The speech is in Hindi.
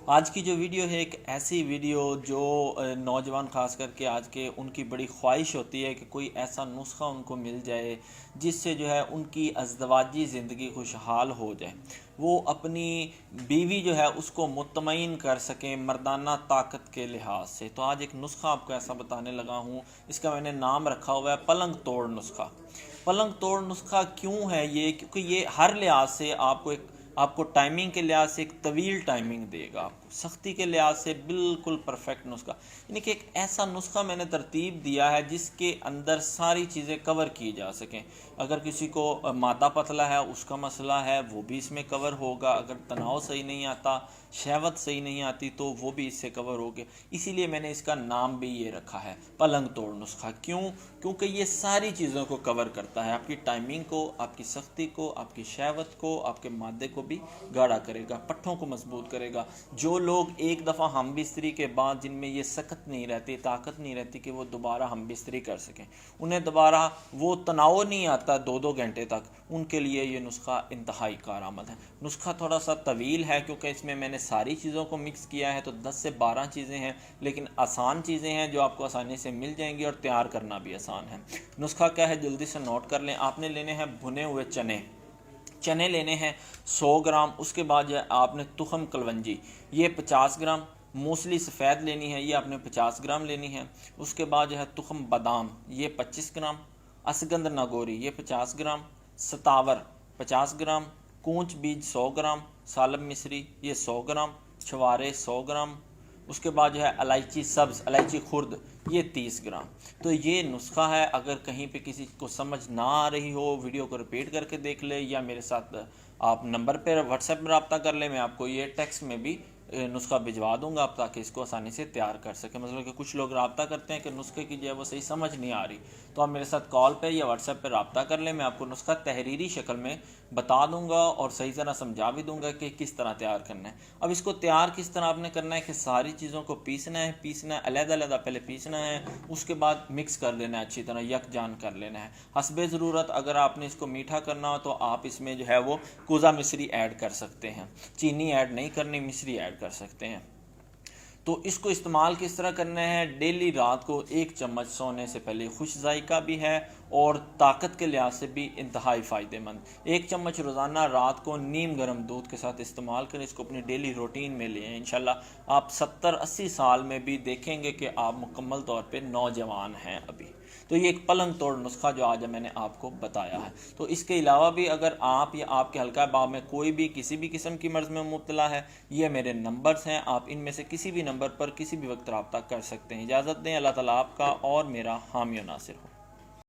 आज की जो वीडियो है एक ऐसी वीडियो जो नौजवान ख़ास करके आज के उनकी बड़ी ख्वाहिश होती है कि कोई ऐसा नुस्खा उनको मिल जाए जिससे जो है उनकी अज़दवाजी ज़िंदगी खुशहाल हो जाए। वो अपनी बीवी जो है उसको मुतमईन कर सकें मर्दाना ताकत के लिहाज से। तो आज एक नुस्खा आपको ऐसा बताने लगा हूँ, इसका मैंने नाम रखा हुआ है पलंग तोड़ नुस्खा। पलंग तोड़ नुस्खा क्यों है ये? क्योंकि ये हर लिहाज से आपको टाइमिंग के लिहाज से एक तवील टाइमिंग देगा, आपको सख्ती के लिहाज से बिल्कुल परफेक्ट नुस्खा। यानी कि एक ऐसा नुस्खा मैंने तरतीब दिया है जिसके अंदर सारी चीज़ें कवर की जा सकें। अगर किसी को मादा पतला है, उसका मसला है, वो भी इसमें कवर होगा। अगर तनाव सही नहीं आता, शहवत सही नहीं आती, तो वो भी इससे कवर होगे। इसीलिए मैंने इसका नाम भी ये रखा है पलंग तोड़ नुस्खा। क्यों? क्योंकि ये सारी चीज़ों को कवर करता है, आपकी टाइमिंग को, आपकी सख्ती को, आपकी शहवत को, आपके मादे को भी गाढ़ा करेगा, पट्ठों को मजबूत करेगा। जो लोग एक दफ़ा हम बिस्तरी के बाद जिनमें ये सकत नहीं रहती, ताकत नहीं रहती कि वो दोबारा हम बिस्तरी कर सकें, उन्हें दोबारा वो तनाव नहीं आता 2-2 घंटे तक, उनके लिए ये नुस्खा इंतहाई कारआमद है। नुस्खा थोड़ा सा तवील है क्योंकि इसमें मैंने सारी चीज़ों को मिक्स किया है, तो 10 से 12 चीज़ें हैं, लेकिन आसान चीज़ें हैं जो आपको आसानी से मिल जाएंगी और तैयार करना भी आसान है। नुस्खा क्या है, जल्दी से नोट कर लें। आपने लेने हैं भुने हुए चने लेने हैं 100 ग्राम। उसके बाद जो है आपने तुखम कलवंजी ये 50 ग्राम, मूसली सफ़ेद लेनी है, ये आपने 50 ग्राम लेनी है। उसके बाद जो है तुखम बादाम ये 25 ग्राम, असगंध नागौरी ये 50 ग्राम, सतावर 50 ग्राम, कूंच बीज 100 ग्राम, सालब मिस्री ये 100 ग्राम, छुआरे 100 ग्राम। उसके बाद जो है इलायची सब्ज़, इलायची खुर्द ये 30 ग्राम। तो ये नुस्खा है। अगर कहीं पे किसी को समझ ना आ रही हो, वीडियो को रिपीट करके देख ले, या मेरे साथ आप नंबर पर व्हाट्सएप में रब्ता कर ले, मैं आपको ये टेक्स्ट में भी नुस्खा भिजवा दूंगा आप, ताकि इसको आसानी से तैयार कर सकें। मतलब कि कुछ लोग रब्ता करते हैं कि नुस्खे की जो है वो सही समझ नहीं आ रही, तो आप मेरे साथ कॉल पे या व्हाट्सएप पे रब्ता कर लें, मैं आपको नुस्खा तहरीरी शक्ल में बता दूंगा और सही तरह समझा भी दूंगा कि किस तरह तैयार करना है। अब इसको तैयार किस तरह आपने करना है कि सारी चीज़ों को पीसना है अलग-अलग पहले पीसना है, उसके बाद मिक्स कर लेना है, अच्छी तरह यकजान कर लेना है। हस्बे ज़रूरत अगर आपने इसको मीठा करना हो तो आप इसमें जो है वो कोज़ा मिश्री ऐड कर सकते हैं, चीनी ऐड नहीं करनी, मिश्री ऐड कर सकते हैं। तो इसको इस्तेमाल किस तरह करना है, डेली रात को 1 चम्मच सोने से पहले। खुश जायका भी है और ताकत के लिहाज से भी इंतहाई फ़ायदेमंद। 1 चम्मच रोज़ाना रात को नीम गर्म दूध के साथ इस्तेमाल करें। इसको अपनी डेली रूटीन में लें, इंशाल्लाह आप 70-80 साल में भी देखेंगे कि आप मुकम्मल तौर पे नौजवान हैं अभी। तो ये एक पलंग तोड़ नुस्खा जो आज मैंने आपको बताया है। तो इसके अलावा भी अगर आप या आपके हल्का बाव में कोई भी किसी भी किस्म की मर्ज़ में मुब्तला है, ये मेरे नंबर्स हैं, आप इनमें से किसी भी नंबर पर किसी भी वक्त रब्ता कर सकते हैं। इजाज़त दें। अल्लाह ताला आपका और मेरा हामी और नासिर हो।